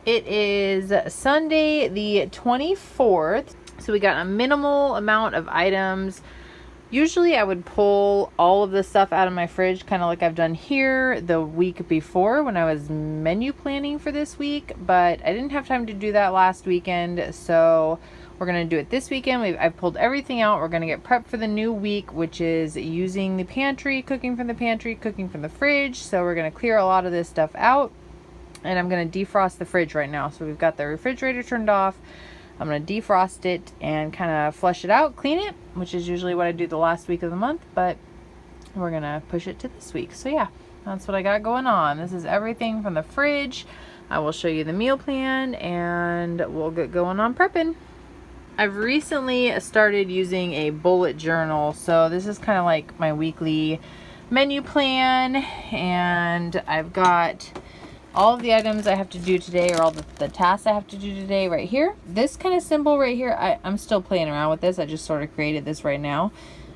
It is Sunday the 24th. So we got a minimal amount of items. Usually I would pull all of the stuff out of my fridge, kind of like I've done here the week before when I was menu planning for this week, but I didn't have time to do that last weekend, so we're going to do it this weekend. I've pulled everything out. We're going to get prepped for the new week, which is using the pantry, cooking from the pantry, cooking from the fridge. So we're going to clear a lot of this stuff out, and I'm going to defrost the fridge right now. So we've got the refrigerator turned off. I'm going to defrost it and kind of flush it out, clean it, which is usually what I do the last week of the month, but we're going to push it to this week. So yeah, that's what I got going on. This is everything from the fridge. I will show you the meal plan and we'll get going on prepping. I've recently started using a bullet journal. So this is kind of like my weekly menu plan, and I've got all of the items I have to do today, or all the tasks I have to do today right here. This kind of symbol right here, I'm still playing around with this. I just sort of created this right now.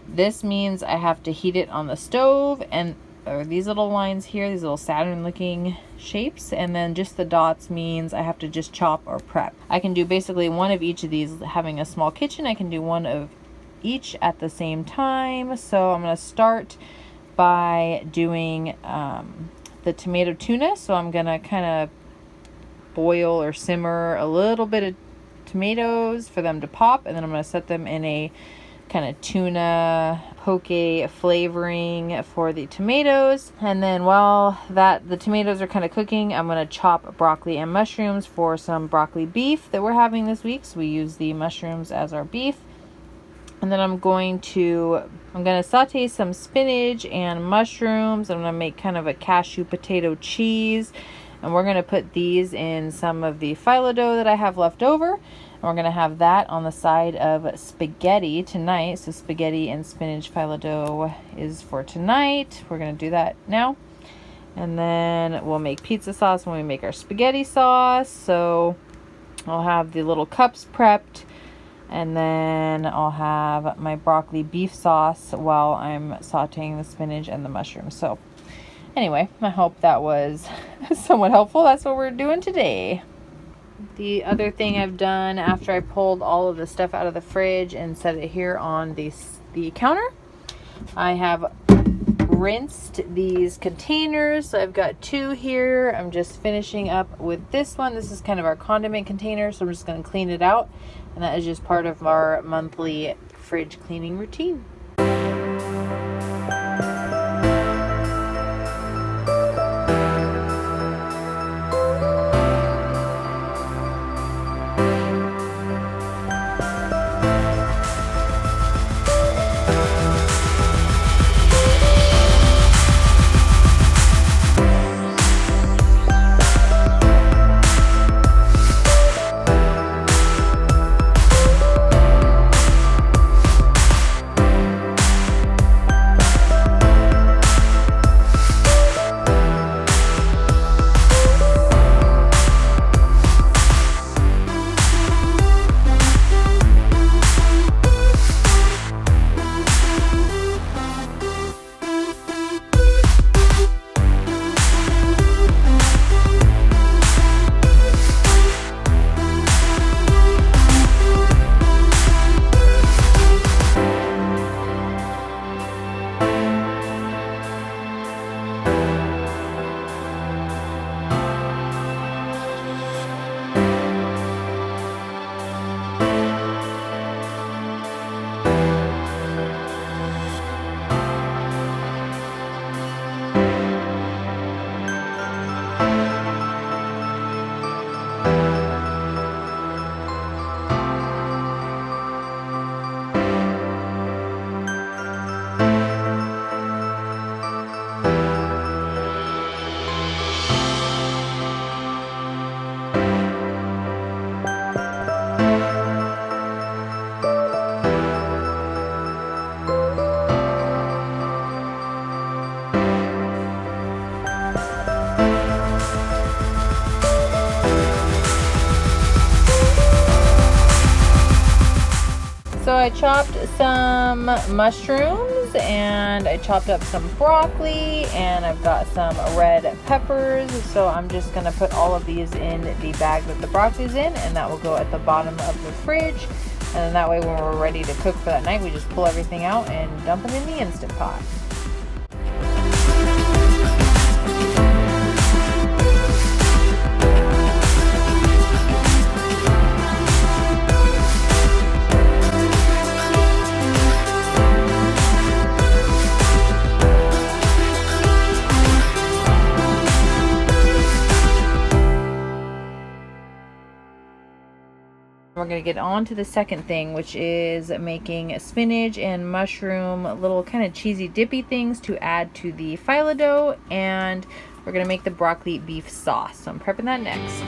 This means I have to heat it on the stove, and these little lines here, these little Saturn looking shapes, and then just the dots means I have to just chop or prep. I can do basically one of each of these. Having a small kitchen, I can do one of each at the same time. So I'm going to start by doing the tomato tuna. So I'm gonna kind of boil or simmer a little bit of tomatoes for them to pop, and then I'm gonna set them in a kind of tuna poke flavoring for the tomatoes. And then while the tomatoes are kind of cooking, I'm gonna chop broccoli and mushrooms for some broccoli beef that we're having this week. So we use the mushrooms as our beef. And then I'm gonna saute some spinach and mushrooms. I'm gonna make kind of a cashew potato cheese, and we're gonna put these in some of the phyllo dough that I have left over, and we're gonna have that on the side of spaghetti tonight. So spaghetti and spinach phyllo dough is for tonight. We're gonna do that now, and then we'll make pizza sauce when we make our spaghetti sauce. So I'll have the little cups prepped, and then I'll have my broccoli beef sauce while I'm sauteing the spinach and the mushrooms. So anyway, I hope that was somewhat helpful. That's what we're doing today. The other thing I've done after I pulled all of the stuff out of the fridge and set it here on the counter, I have rinsed these containers. So I've got 2 here. I'm just finishing up with this one. This is kind of our condiment container, so I'm just going to clean it out, and that is just part of our monthly fridge cleaning routine. So I chopped some mushrooms and I chopped up some broccoli, and I've got some red peppers. So I'm just gonna put all of these in the bag that the broccoli's in, and that will go at the bottom of the fridge. And then that way when we're ready to cook for that night, we just pull everything out and dump it in the Instant Pot. We're going to get on to the second thing, which is making spinach and mushroom little kind of cheesy dippy things to add to the phyllo dough, and we're going to make the broccoli beef sauce. So I'm prepping that next.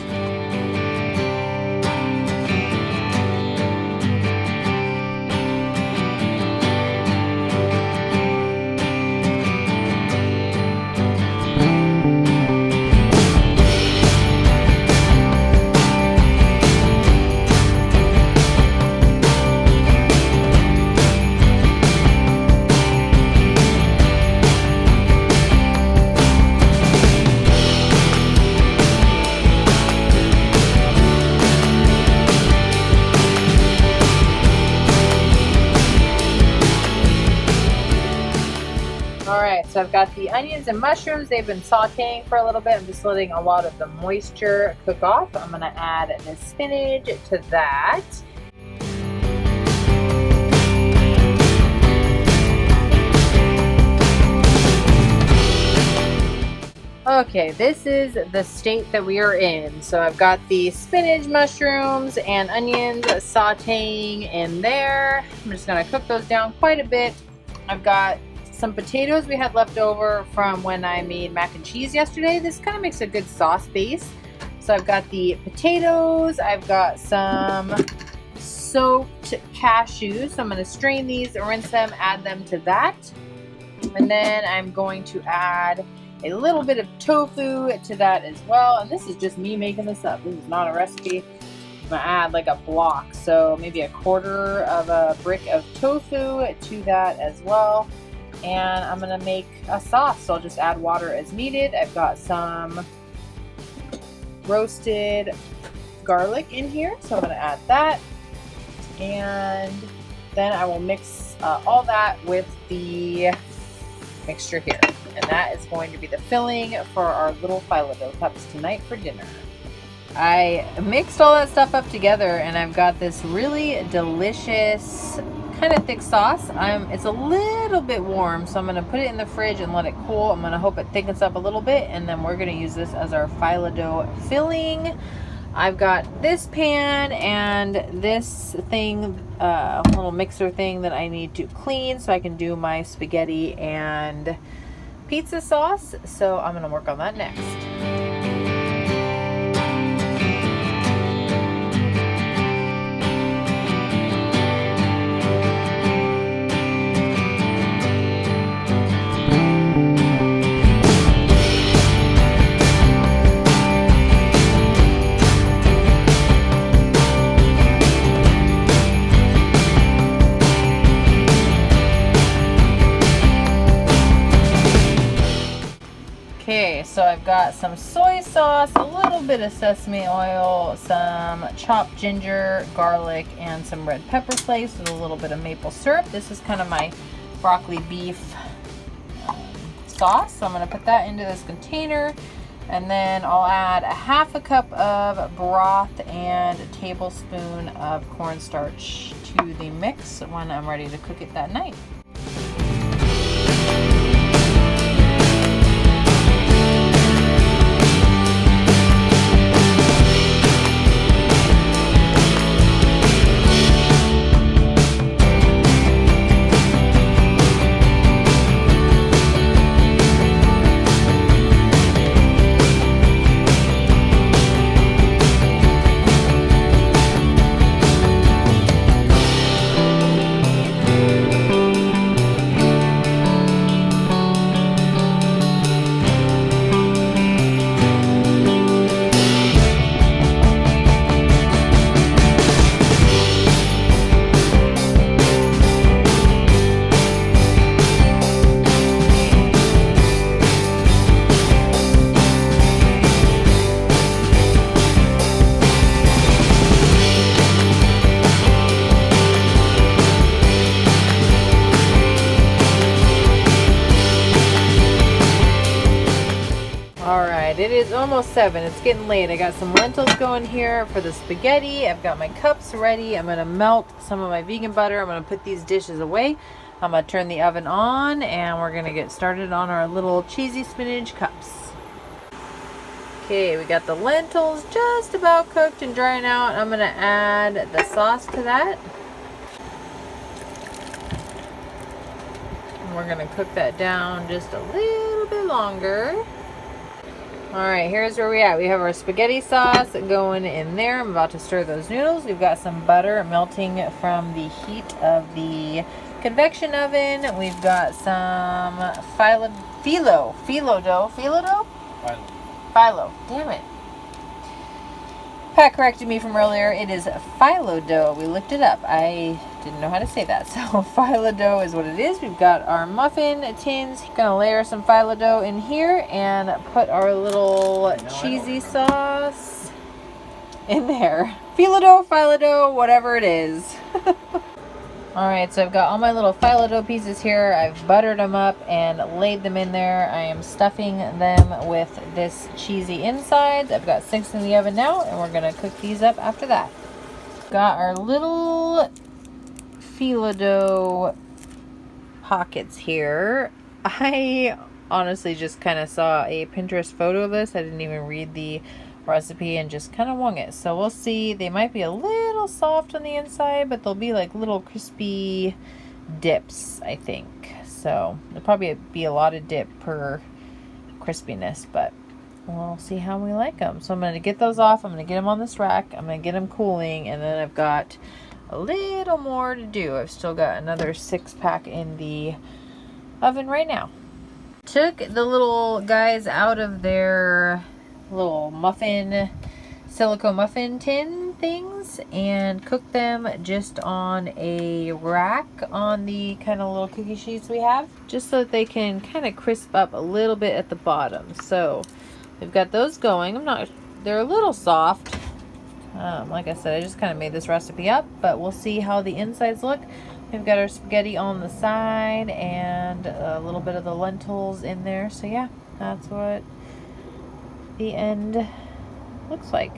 Alright, so I've got the onions and mushrooms. They've been sauteing for a little bit. I'm just letting a lot of the moisture cook off. I'm going to add the spinach to that. Okay, this is the state that we are in. So I've got the spinach, mushrooms, and onions sauteing in there. I'm just going to cook those down quite a bit. I've got some potatoes we had left over from when I made mac and cheese yesterday. This kind of makes a good sauce base. So I've got the potatoes, I've got some soaked cashews. So I'm going to strain these, rinse them, add them to that. And then I'm going to add a little bit of tofu to that as well. And this is just me making this up. This is not a recipe. I'm going to add like a block, so maybe a quarter of a brick of tofu to that as well. And I'm going to make a sauce, so I'll just add water as needed. I've got some roasted garlic in here, so I'm going to add that. And then I will mix all that with the mixture here. And that is going to be the filling for our little phyllo dough cups tonight for dinner. I mixed all that stuff up together, and I've got this really delicious kind of thick sauce. It's a little bit warm, so I'm going to put it in the fridge and let it cool. I'm going to hope it thickens up a little bit, and then we're going to use this as our phyllo dough filling. I've got this pan and this thing, little mixer thing that I need to clean so I can do my spaghetti and pizza sauce. So I'm going to work on that next. Okay, so I've got some soy sauce, a little bit of sesame oil, some chopped ginger, garlic, and some red pepper flakes with a little bit of maple syrup. This is kind of my broccoli beef sauce. So I'm going to put that into this container, and then I'll add a half a cup of broth and a tablespoon of cornstarch to the mix when I'm ready to cook it that night. almost 7. It's getting late. I got some lentils going here for the spaghetti. I've got my cups ready. I'm going to melt some of my vegan butter. I'm going to put these dishes away. I'm going to turn the oven on, and we're going to get started on our little cheesy spinach cups. Okay, we got the lentils just about cooked and drying out. I'm going to add the sauce to that. And we're going to cook that down just a little bit longer. Alright, here's where we at. We have our spaghetti sauce going in there. I'm about to stir those noodles. We've got some butter melting from the heat of the convection oven. We've got some phyllo dough. Phyllo. Damn it. Pat corrected me from earlier. It is phyllo dough. We looked it up. I didn't know how to say that. So phyllo dough is what it is. We've got our muffin tins. Gonna layer some phyllo dough in here and put our little cheesy sauce in there. Phyllo dough, whatever it is. Alright, so I've got all my little phyllo dough pieces here. I've buttered them up and laid them in there. I am stuffing them with this cheesy inside. I've got 6 in the oven now, and we're going to cook these up after that. Got our little phyllo dough pockets here. I honestly just kind of saw a Pinterest photo of this. I didn't even read the recipe and just kind of wung it. So we'll see. They might be a little soft on the inside, but they'll be like little crispy dips, I think. So there'll probably be a lot of dip per crispiness, but we'll see how we like them. So I'm going to get those off. I'm going to get them on this rack. I'm going to get them cooling, and then I've got a little more to do. I've still got another 6-pack in the oven right now. Took the little guys out of their little silicone muffin tin things and cook them just on a rack on the kind of little cookie sheets we have, just so that they can kind of crisp up a little bit at the bottom. So we've got those going. They're a little soft. Like I said, I just kind of made this recipe up, but we'll see how the insides look. We've got our spaghetti on the side and a little bit of the lentils in there. So yeah, that's what the end looks like.